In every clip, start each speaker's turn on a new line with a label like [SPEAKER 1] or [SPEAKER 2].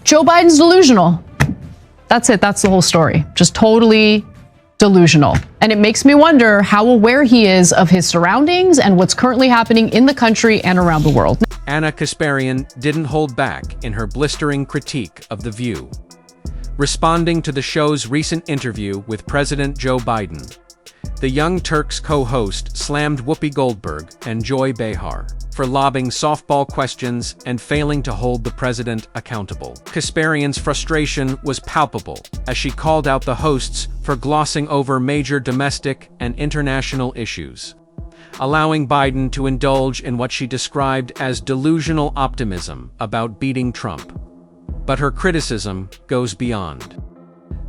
[SPEAKER 1] Joe Biden's delusional. That's it. That's the whole story. Just totally delusional. And it makes me wonder how aware he is of his surroundings and what's currently happening in the country and around the world.
[SPEAKER 2] Anna Kasparian didn't hold back in her blistering critique of The View. Responding to the show's recent interview with President Joe Biden, the Young Turks co-host slammed Whoopi Goldberg and Joy Behar for lobbing softball questions and failing to hold the president accountable. Kasparian's frustration was palpable as she called out the hosts for glossing over major domestic and international issues, allowing Biden to indulge in what she described as delusional optimism about beating Trump. But her criticism goes beyond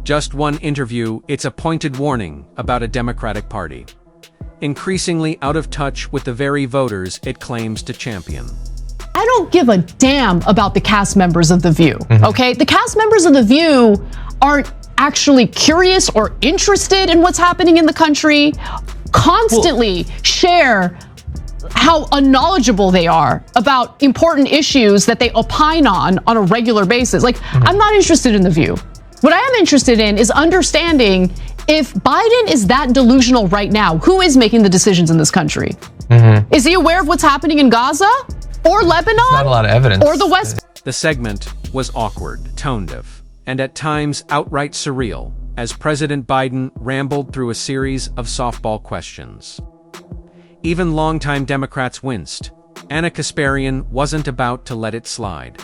[SPEAKER 2] just one interview. It's a pointed warning about a Democratic Party increasingly out of touch with the very voters it claims to champion.
[SPEAKER 1] I don't give a damn about the cast members of The View, okay? The cast members of The View aren't actually curious or interested in what's happening in the country, constantly share how unknowledgeable they are about important issues that they opine on a regular basis. Like, I'm not interested in The View. What I am interested in is understanding if Biden is that delusional right now, who is making the decisions in this country? Is he aware of what's happening in Gaza or Lebanon?
[SPEAKER 3] Not a lot of evidence.
[SPEAKER 1] Or the West?
[SPEAKER 2] The segment was awkward, tone-deaf, and at times outright surreal as President Biden rambled through a series of softball questions. Even longtime Democrats winced. Anna Kasparian wasn't about to let it slide.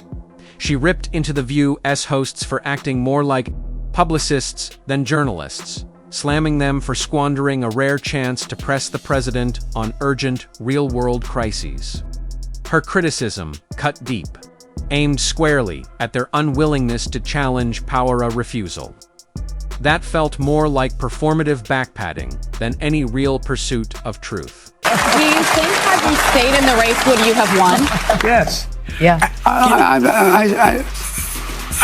[SPEAKER 2] She ripped into The View's hosts for acting more like publicists than journalists, slamming them for squandering a rare chance to press the president on urgent, real-world crises. Her criticism cut deep, aimed squarely at their unwillingness to challenge power refusal. That felt more like performative backpatting than any real pursuit of truth.
[SPEAKER 4] Do you think had you stayed in the race, would you have won?
[SPEAKER 5] Yes.
[SPEAKER 1] Yeah.
[SPEAKER 5] I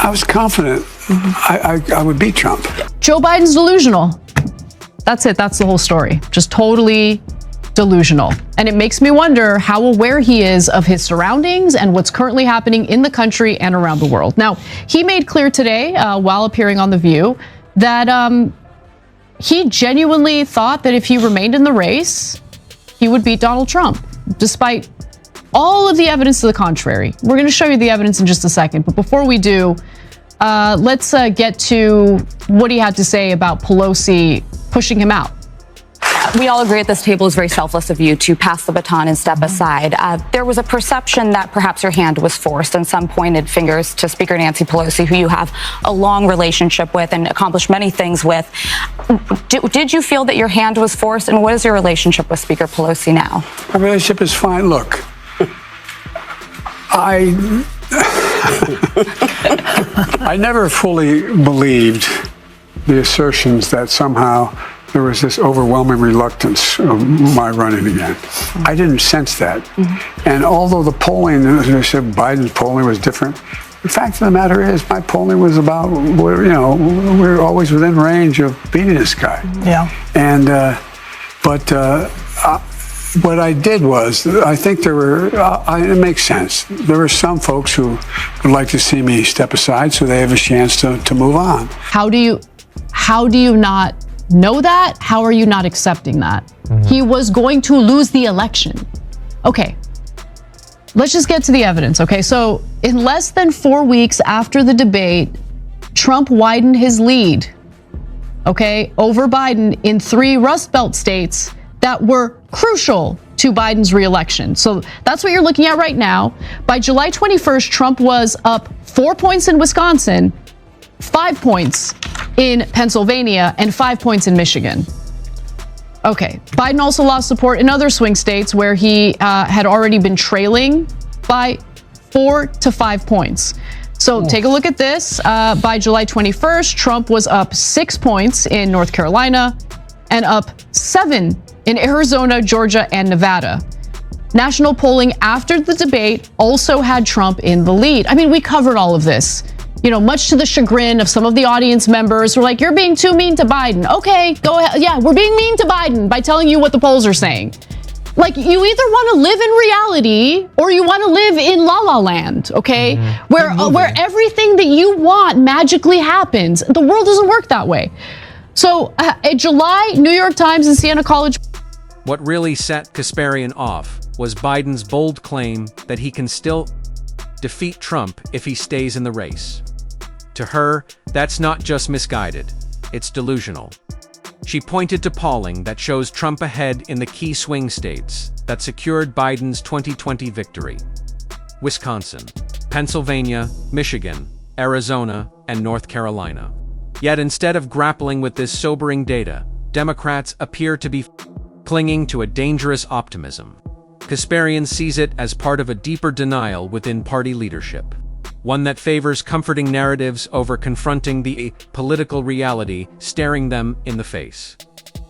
[SPEAKER 5] was confident I would beat Trump.
[SPEAKER 1] Joe Biden's delusional. That's it. That's the whole story. Just totally delusional. And it makes me wonder how aware he is of his surroundings and what's currently happening in the country and around the world. Now, he made clear today, while appearing on The View, that he genuinely thought that if he remained in the race, he would beat Donald Trump, despite all of the evidence to the contrary. We're going to show you the evidence in just a second. But before we do, let's get to what he had to say about Pelosi pushing him out.
[SPEAKER 4] We all agree at this table it's very selfless of you to pass the baton and step aside. There was a perception that perhaps your hand was forced, and some pointed fingers to Speaker Nancy Pelosi, who you have a long relationship with and accomplished many things with. Did you feel that your hand was forced, and what is your relationship with Speaker Pelosi now?
[SPEAKER 5] Our relationship is fine. Look, I never fully believed the assertions that somehow there was this overwhelming reluctance of my running again. I didn't sense that. And although the polling, as I said, Biden's polling was different, the fact of the matter is my polling was about, we're always within range of beating this guy.
[SPEAKER 1] Yeah.
[SPEAKER 5] And, what I did was, I think there were, it makes sense. There were some folks who would like to see me step aside so they have a chance to move on.
[SPEAKER 1] How do you not know that? How are you not accepting that? He was going to lose the election. Okay, let's just get to the evidence, okay? So in less than 4 weeks after the debate, Trump widened his lead, okay, over Biden in 3 Rust Belt states that were crucial to Biden's reelection. So that's what you're looking at right now. By July 21st, Trump was up 4 points in Wisconsin, 5 points in Pennsylvania, and 5 points in Michigan. Okay, Biden also lost support in other swing states where he had already been trailing by 4 to 5 points. So take a look at this. By July 21st, Trump was up 6 points in North Carolina and up 7 in Arizona, Georgia, and Nevada. National polling after the debate also had Trump in the lead. I mean, we covered all of this, much to the chagrin of some of the audience members who were like, you're being too mean to Biden. Okay, go ahead. Yeah, we're being mean to Biden by telling you what the polls are saying. Like, you either want to live in reality or you want to live in La La Land, okay? Where everything that you want magically happens. The world doesn't work that way. So, in July, New York Times and Siena College.
[SPEAKER 2] What really set Kasparian off was Biden's bold claim that he can still defeat Trump if he stays in the race. To her, that's not just misguided, it's delusional. She pointed to polling that shows Trump ahead in the key swing states that secured Biden's 2020 victory: Wisconsin, Pennsylvania, Michigan, Arizona, and North Carolina. Yet instead of grappling with this sobering data, Democrats appear to be clinging to a dangerous optimism. Kasparian sees it as part of a deeper denial within party leadership, one that favors comforting narratives over confronting the political reality staring them in the face.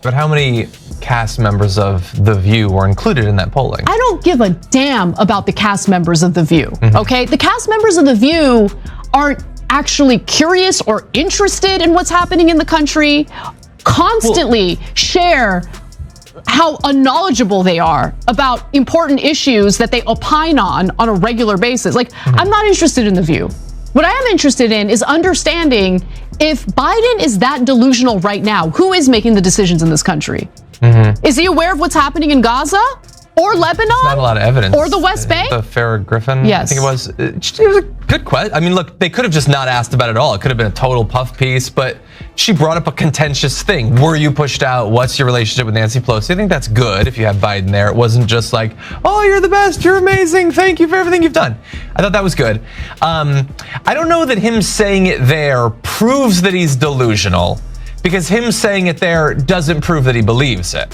[SPEAKER 3] But how many cast members of The View were included in that polling?
[SPEAKER 1] I don't give a damn about the cast members of The View, okay? The cast members of The View aren't actually curious or interested in what's happening in the country, constantly share how unknowledgeable they are about important issues that they opine on a regular basis. Like, I'm not interested in The View. What I am interested in is understanding if Biden is that delusional right now, who is making the decisions in this country? Is he aware of what's happening in Gaza or Lebanon?
[SPEAKER 3] Not a lot of evidence.
[SPEAKER 1] Or the West Bank?
[SPEAKER 3] The Farrah Griffin,
[SPEAKER 1] yes.
[SPEAKER 3] I think it was. It was a good question. I mean, look, they could have just not asked about it at all. It could have been a total puff piece, but she brought up a contentious thing. Were you pushed out? What's your relationship with Nancy Pelosi? I think that's good if you have Biden there. It wasn't just like, oh, you're the best, you're amazing, thank you for everything you've done. I thought that was good. I don't know that him saying it there proves that he's delusional, because him saying it there doesn't prove that he believes it.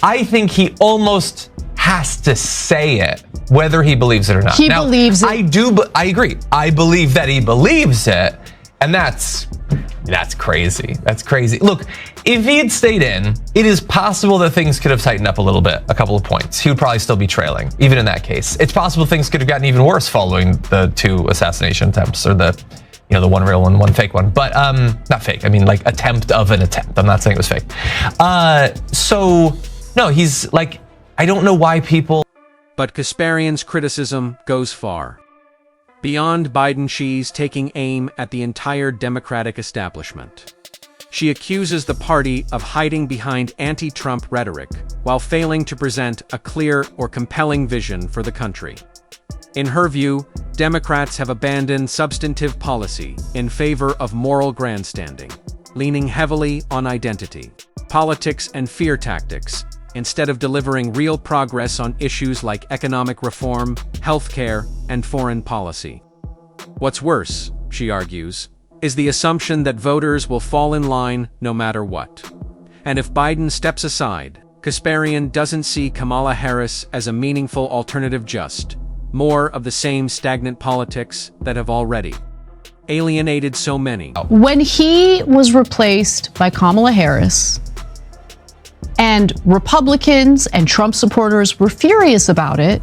[SPEAKER 3] I think he almost has to say it, whether he believes it or not.
[SPEAKER 1] He believes it.
[SPEAKER 3] I agree. I believe that he believes it, and that's crazy. That's crazy. Look, if he had stayed in, it is possible that things could have tightened up a little bit, a couple of points. He would probably still be trailing, even in that case. It's possible things could have gotten even worse following the 2 assassination attempts, or the one real one, one fake one. But not fake. I mean, like, attempt of an attempt. I'm not saying it was fake. So no, he's like, I don't know why people.
[SPEAKER 2] But Kasparian's criticism goes far. Beyond Biden, she's taking aim at the entire Democratic establishment. She accuses the party of hiding behind anti-Trump rhetoric while failing to present a clear or compelling vision for the country. In her view, Democrats have abandoned substantive policy in favor of moral grandstanding, leaning heavily on identity, politics, and fear tactics, instead of delivering real progress on issues like economic reform, healthcare, and foreign policy. What's worse, she argues, is the assumption that voters will fall in line no matter what. And if Biden steps aside, Kasparian doesn't see Kamala Harris as a meaningful alternative, just more of the same stagnant politics that have already alienated so many.
[SPEAKER 1] When he was replaced by Kamala Harris, and Republicans and Trump supporters were furious about it,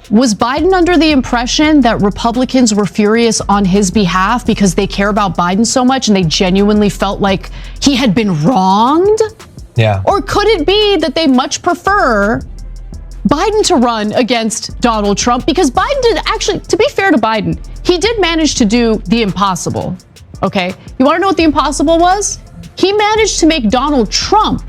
[SPEAKER 1] was Biden under the impression that Republicans were furious on his behalf because they care about Biden so much and they genuinely felt like he had been wronged?
[SPEAKER 3] Yeah.
[SPEAKER 1] Or could it be that they much prefer Biden to run against Donald Trump? Because Biden did actually, to be fair to Biden, he did manage to do the impossible. Okay? You want to know what the impossible was? He managed to make Donald Trump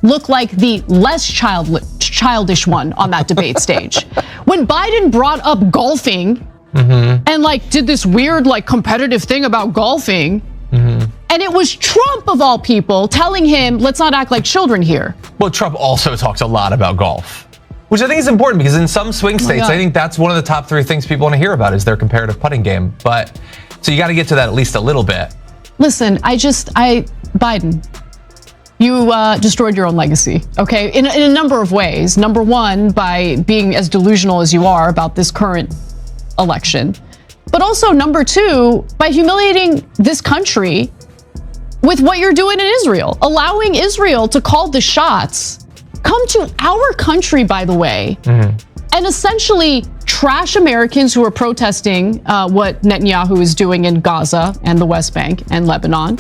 [SPEAKER 1] look like the less childish one on that debate stage. When Biden brought up golfing and like did this weird like competitive thing about golfing, and it was Trump of all people telling him, let's not act like children here.
[SPEAKER 3] Well, Trump also talks a lot about golf, which I think is important, because in some swing states, I think that's one of the top 3 things people want to hear about is their comparative putting game. But so you got to get to that at least a little bit.
[SPEAKER 1] Listen, Biden, you destroyed your own legacy, okay, in a number of ways. Number one, by being as delusional as you are about this current election. But also, number two, by humiliating this country with what you're doing in Israel, allowing Israel to call the shots, come to our country, by the way, and essentially trash Americans who are protesting what Netanyahu is doing in Gaza and the West Bank and Lebanon.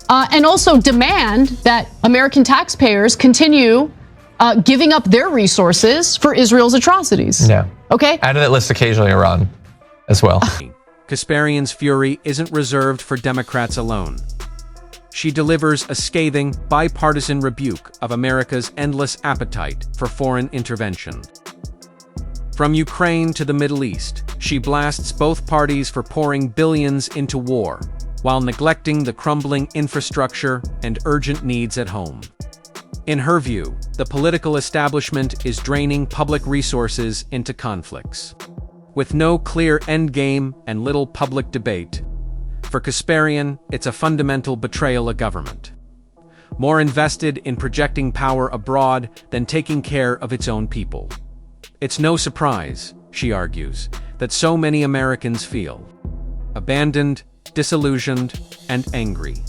[SPEAKER 1] And also demand that American taxpayers continue giving up their resources for Israel's atrocities.
[SPEAKER 3] Yeah.
[SPEAKER 1] Okay?
[SPEAKER 3] Add to that list occasionally Iran as well.
[SPEAKER 2] Kasparian's fury isn't reserved for Democrats alone. She delivers a scathing, bipartisan rebuke of America's endless appetite for foreign intervention. From Ukraine to the Middle East, she blasts both parties for pouring billions into war, while neglecting the crumbling infrastructure and urgent needs at home. In her view, the political establishment is draining public resources into conflicts. With no clear endgame and little public debate, for Kasparian, it's a fundamental betrayal of government. More invested in projecting power abroad than taking care of its own people. It's no surprise, she argues, that so many Americans feel abandoned, disillusioned, and angry.